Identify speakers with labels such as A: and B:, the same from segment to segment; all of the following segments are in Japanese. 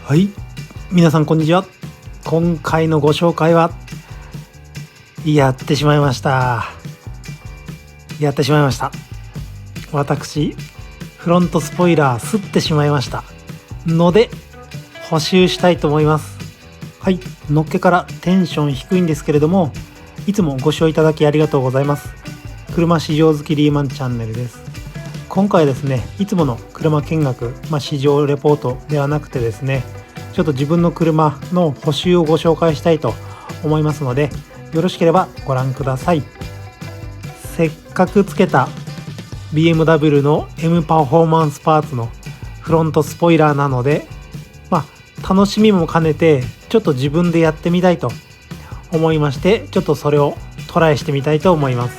A: はい、皆さんこんにちは。今回のご紹介はやってしまいました。私、フロントスポイラーすってしまいましたので補修したいと思います。はい、のっけからテンション低いんですけれども、いつもご視聴いただきありがとうございます。車市場好きリーマンチャンネルです。今回はですね、いつもの車見学、試乗レポートではなくてですね、ちょっと自分の車の補修をご紹介したいと思いますので、よろしければご覧ください。せっかくつけた BMW の M パフォーマンスパーツのフロントスポイラーなので、楽しみも兼ねてちょっと自分でやってみたいと思いまして、ちょっとそれをトライしてみたいと思います。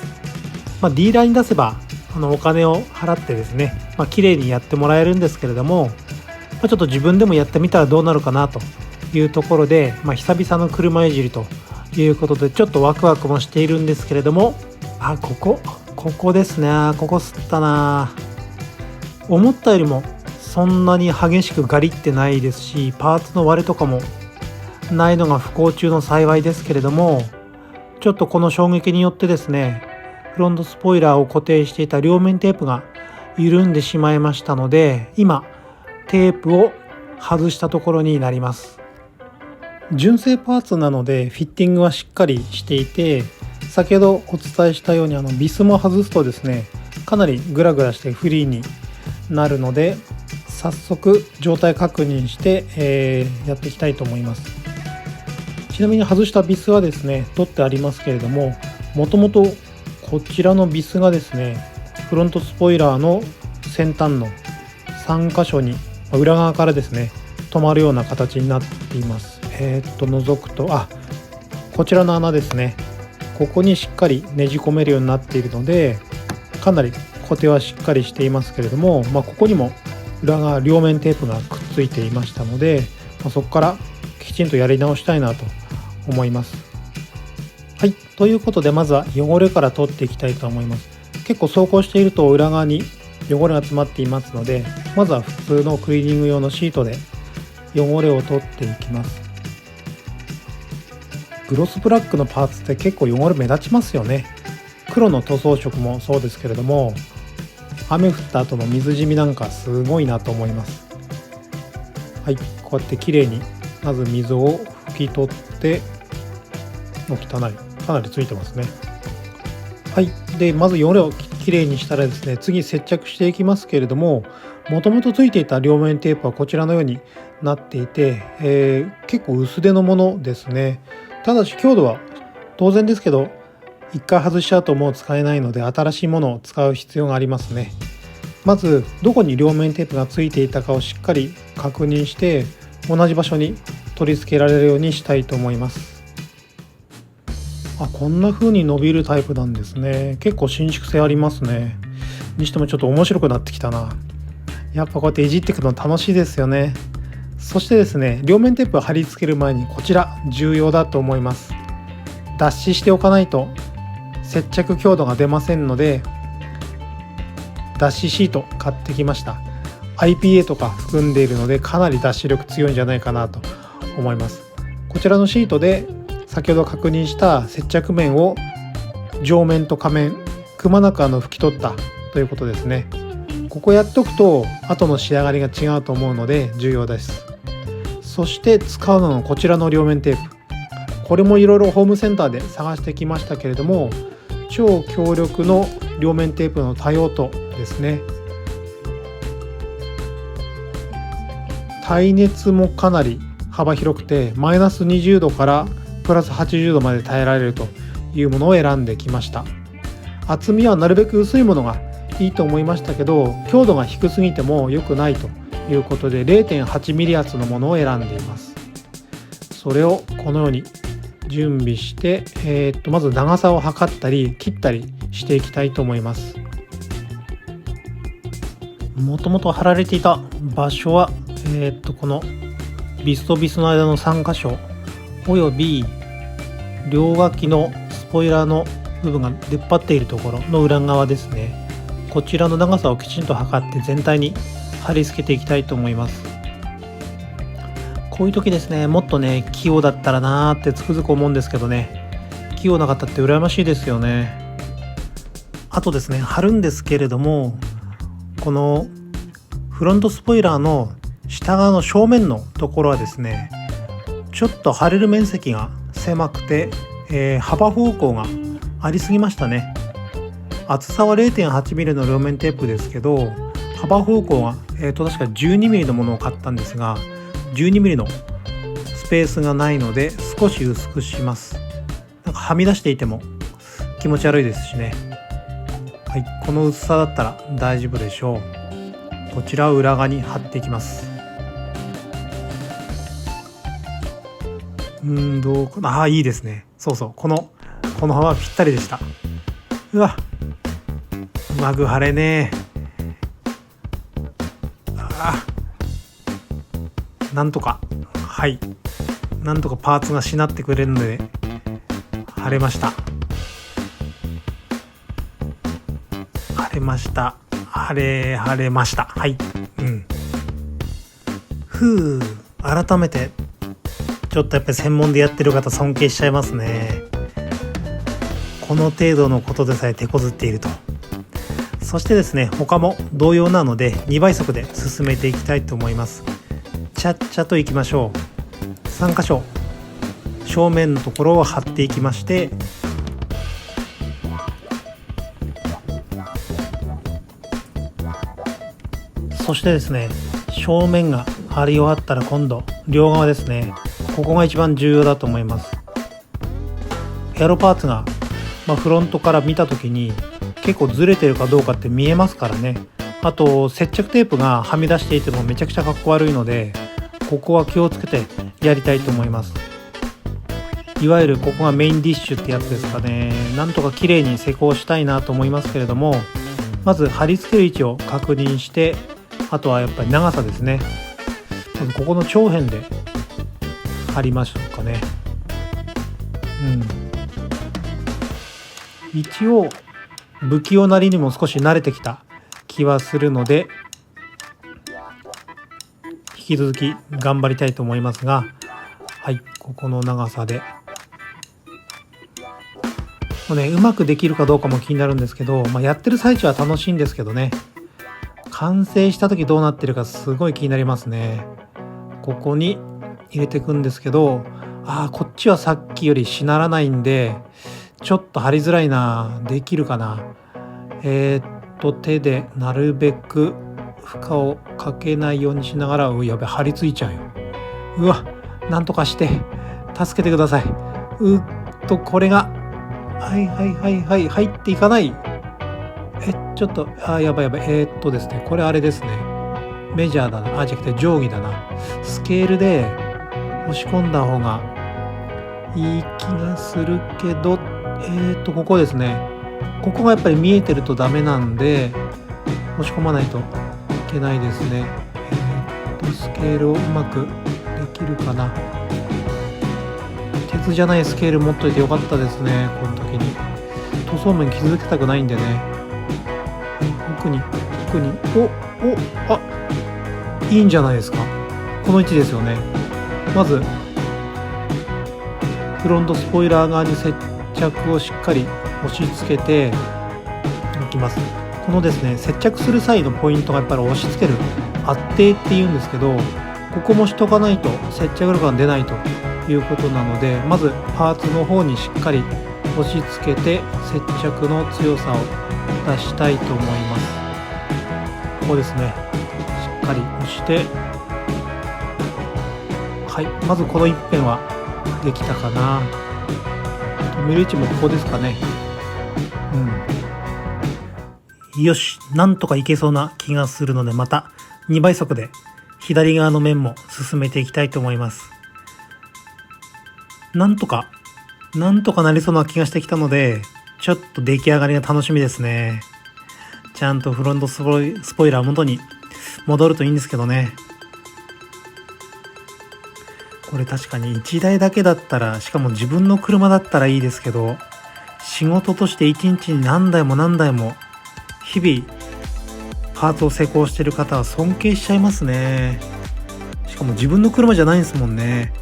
A: ディーラーに出せばお金を払ってですね、綺麗にやってもらえるんですけれども、ちょっと自分でもやってみたらどうなるかなというところで、久々の車いじりということでちょっとワクワクもしているんですけれども、ここですね。ここ吸ったな。思ったよりもそんなに激しくガリってないですし、パーツの割れとかもないのが不幸中の幸いですけれども、ちょっとこの衝撃によってですね、フロントスポイラーを固定していた両面テープが緩んでしまいましたので、今テープを外したところになります。純正パーツなのでフィッティングはしっかりしていて、先ほどお伝えしたようにビスも外すとですね、かなりグラグラしてフリーになるので、早速状態確認して、やっていきたいと思います。ちなみに外したビスはですね、取ってありますけれども、もともとこちらのビスがですね、フロントスポイラーの先端の3箇所に裏側からですね止まるような形になっています。覗くとこちらの穴ですね、ここにしっかりねじ込めるようになっているので、かなり固定はしっかりしていますけれども、ここにも裏側両面テープがくっついていましたので、そこからきちんとやり直したいなと思います。はい、ということでまずは汚れから取っていきたいと思います。結構走行していると裏側に汚れが詰まっていますので、まずは普通のクリーニング用のシートで汚れを取っていきます。グロスブラックのパーツって結構汚れ目立ちますよね。黒の塗装色もそうですけれども、雨降った後の水染みなんかすごいなと思います。はい、こうやってきれいにまず水を拭き取って、汚い、かなりついてますね。はい、でまず汚れをきれいにしたらですね、次接着していきますけれども、もともとついていた両面テープはこちらのようになっていて、結構薄手のものですね。ただし強度は当然ですけど、一回外しちゃうともう使えないので、新しいものを使う必要がありますね。まずどこに両面テープがついていたかをしっかり確認して、同じ場所に取り付けられるようにしたいと思います。こんな風に伸びるタイプなんですね。結構伸縮性ありますね。にしてもちょっと面白くなってきたな。やっぱこうやっていじっていくの楽しいですよね。そしてですね、両面テープを貼り付ける前にこちら重要だと思います。脱脂しておかないと接着強度が出ませんので、脱脂シート買ってきました。 IPA とか含んでいるので、かなり脱脂力強いんじゃないかなと思います。こちらのシートで先ほど確認した接着面を上面と下面くまなく拭き取ったということですね。ここやっとくと後の仕上がりが違うと思うので重要です。そして使うのがこちらの両面テープ。これもいろいろホームセンターで探してきましたけれども、超強力の両面テープの多用途ですね。耐熱もかなり幅広くて、マイナス20度からプラス80度まで耐えられるというものを選んできました。厚みはなるべく薄いものがいいと思いましたけど、強度が低すぎても良くないということで 0.8 ミリ厚のものを選んでいます。それをこのように準備して、まず長さを測ったり切ったりしていきたいと思います。もともと貼られていた場所は、このビスとビスの間の3箇所および両脇のスポイラーの部分が出っ張っているところの裏側ですね。こちらの長さをきちんと測って全体に貼り付けていきたいと思います。こういう時ですね、もっとね器用だったらなーってつくづく思うんですけどね、器用な方って羨ましいですよね。あとですね、貼るんですけれども、このフロントスポイラーの下側の正面のところはですね、ちょっと貼れる面積が狭くて、幅方向がありすぎましたね。厚さは 0.8mm の両面テープですけど、幅方向が、確か 12mm のものを買ったんですが、 12mm のスペースがないので少し薄くします。なんかはみ出していても気持ち悪いですしね。はい、この薄さだったら大丈夫でしょう。こちらを裏側に貼っていきます。どうかな。いいですね。そうそう、この幅はぴったりでした。うわ、うまく貼れねえ。なんとか、はい、なんとかパーツがしなってくれるので貼れました。貼れました。貼れました。はい。改めてちょっとやっぱり専門でやってる方尊敬しちゃいますね。この程度のことでさえ手こずっていると。そしてですね、他も同様なので2倍速で進めていきたいと思います。ちゃっちゃといきましょう。3箇所正面のところを貼っていきまして、そしてですね、正面が貼り終わったら今度両側ですね、ここが一番重要だと思います。エアロパーツが、フロントから見た時に結構ずれてるかどうかって見えますからね。あと接着テープがはみ出していてもめちゃくちゃかっこ悪いので、ここは気をつけてやりたいと思います。いわゆるここがメインディッシュってやつですかね。なんとか綺麗に施工したいなと思いますけれども、まず貼り付ける位置を確認して、あとはやっぱり長さですね。まずここの長辺で貼りましょうかね。一応不器用なりにも少し慣れてきた気はするので、引き続き頑張りたいと思いますが、はい、ここの長さでもうね、うまくできるかどうかも気になるんですけど、やってる最中は楽しいんですけどね、完成した時どうなってるかすごい気になりますね。ここに入れていくんですけど、こっちはさっきよりしならないんでちょっと貼りづらいな。できるかな。手でなるべく負荷をかけないようにしながら、やべ、貼り付いちゃうよ。うわ、なんとかして助けてください。これが入っていかない。ちょっとやばい。ですね、これあれですね、メジャーだな。じゃなくて定規だな。スケールで押し込んだ方がいい気がするけど、ここですね。ここがやっぱり見えてるとダメなんで押し込まないといけないですね。スケールをうまくできるかな。鉄じゃないスケール持っといてよかったですね。この時に塗装面傷つけたくないんでね。奥にいいんじゃないですか。この位置ですよね。まずフロントスポイラー側に接着をしっかり押し付けていきます。このですね、接着する際のポイントがやっぱり押し付ける圧定っていうんですけど、ここもしとかないと接着力が出ないということなので、まずパーツの方にしっかり押し付けて接着の強さを出したいと思います。ここですね、しっかり押して、はい、まずこの一辺はできたかな。止める位置もここですかね。よし、なんとかいけそうな気がするので、また2倍速で左側の面も進めていきたいと思います。なんとかなりそうな気がしてきたので、ちょっと出来上がりが楽しみですね。ちゃんとフロントスポイラー元に戻るといいんですけどね。これ確かに1台だけだったら、しかも自分の車だったらいいですけど、仕事として1日に何台も日々パーツを施工している方は尊敬しちゃいますね。しかも自分の車じゃないんですもんね。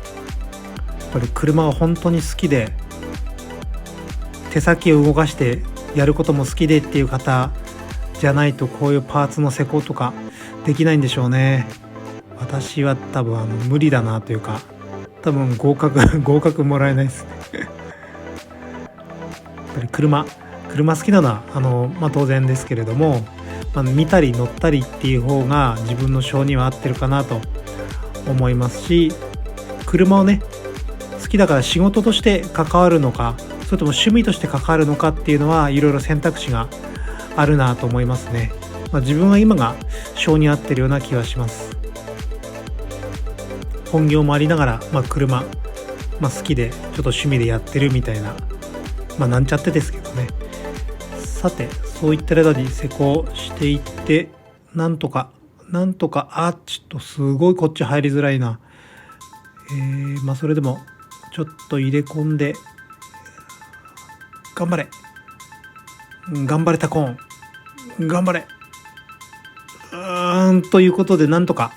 A: やっぱり車が本当に好きで、手先を動かしてやることも好きでっていう方じゃないと、こういうパーツの施工とかできないんでしょうね。私は多分無理だなというか、多分合格もらえないですね。やっぱり車好きなのは当然ですけれども、見たり乗ったりっていう方が自分の性には合ってるかなと思いますし、車をね好きだから仕事として関わるのか、それとも趣味として関わるのかっていうのは、いろいろ選択肢があるなと思いますね。自分は今が性に合ってるような気がします。本業もありながら、車、好きでちょっと趣味でやってるみたいな、なんちゃってですけどね。さて、そういった間に施工していって、なんとかちょっとすごいこっち入りづらいな。それでもちょっと入れ込んで、頑張れタコーン、頑張れということで、なんとか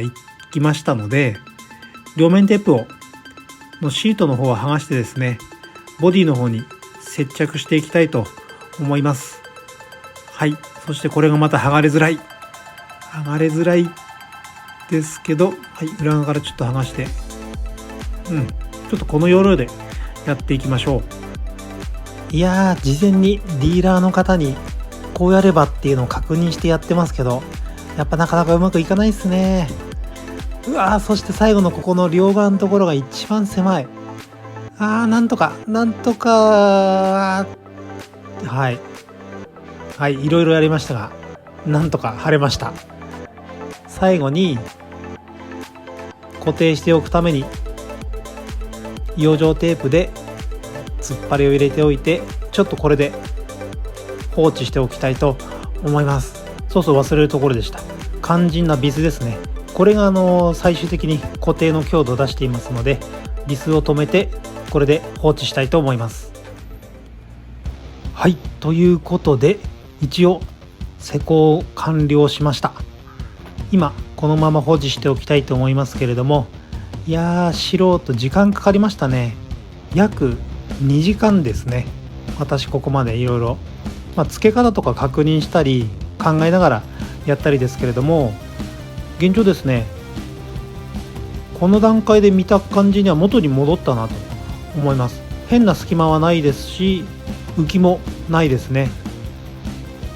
A: いきましたので、両面テープのシートの方は剥がしてですね、ボディの方に接着していきたいと思います。はい。そしてこれがまた剥がれづらいですけど、はい、裏側からちょっと剥がして、ちょっとこの要領でやっていきましょう。いやー、事前にディーラーの方にこうやればっていうのを確認してやってますけど、やっぱなかなかうまくいかないですね。そして最後のここの両側のところが一番狭い。なんとかいろいろやりましたが、なんとか貼れました。最後に固定しておくために養生テープで突っ張りを入れておいて、ちょっとこれで放置しておきたいと思います。そう忘れるところでした。肝心なビスですね。これが最終的に固定の強度を出していますので、ビスを止めてこれで放置したいと思います。はい、ということで一応施工完了しました。今このまま保持しておきたいと思いますけれども、いやー、素人時間かかりましたね。約2時間ですね。私ここまでいろいろ付け方とか確認したり考えながらやったりですけれども、現状ですね、この段階で見た感じには元に戻ったなと思います。変な隙間はないですし、浮きもないですね。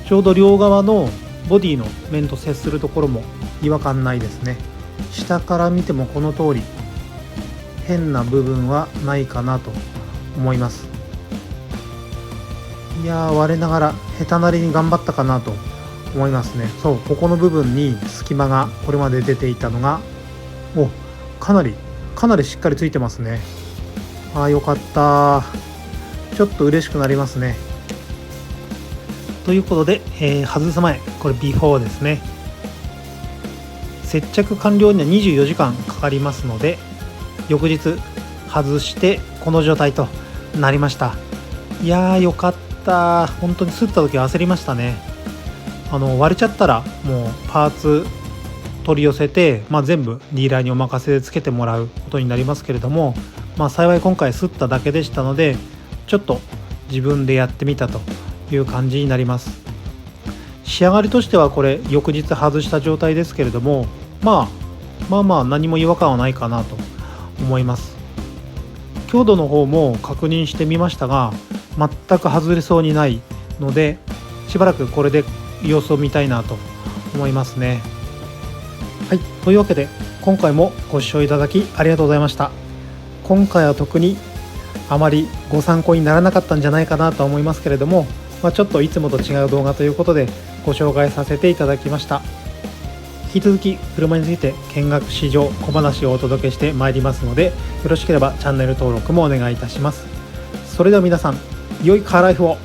A: ちょうど両側のボディの面と接するところも違和感ないですね。下から見てもこの通り変な部分はないかなと思います。いやー、我ながら下手なりに頑張ったかなと思いますね。ここの部分に隙間がこれまで出ていたのがかなりしっかりついてますね。よかった。ちょっと嬉しくなりますね。ということで、外す前、これビフォーですね。接着完了には24時間かかりますので、翌日外してこの状態となりました。いやー、よかった。本当に擦った時焦りましたね。割れちゃったらもうパーツ取り寄せて、全部ディーラーにお任せでつけてもらうことになりますけれども、幸い今回擦っただけでしたので、ちょっと自分でやってみたという感じになります。仕上がりとしてはこれ翌日外した状態ですけれども、何も違和感はないかなと思います。強度の方も確認してみましたが、全く外れそうにないので、しばらくこれで様子を見たいなと思いますね。はい、というわけで今回もご視聴いただきありがとうございました。今回は特にあまりご参考にならなかったんじゃないかなと思いますけれども、ちょっといつもと違う動画ということでご紹介させていただきました。引き続き車について見学試乗小話をお届けしてまいりますので、よろしければチャンネル登録もお願いいたします。それでは皆さん、良いカーライフを。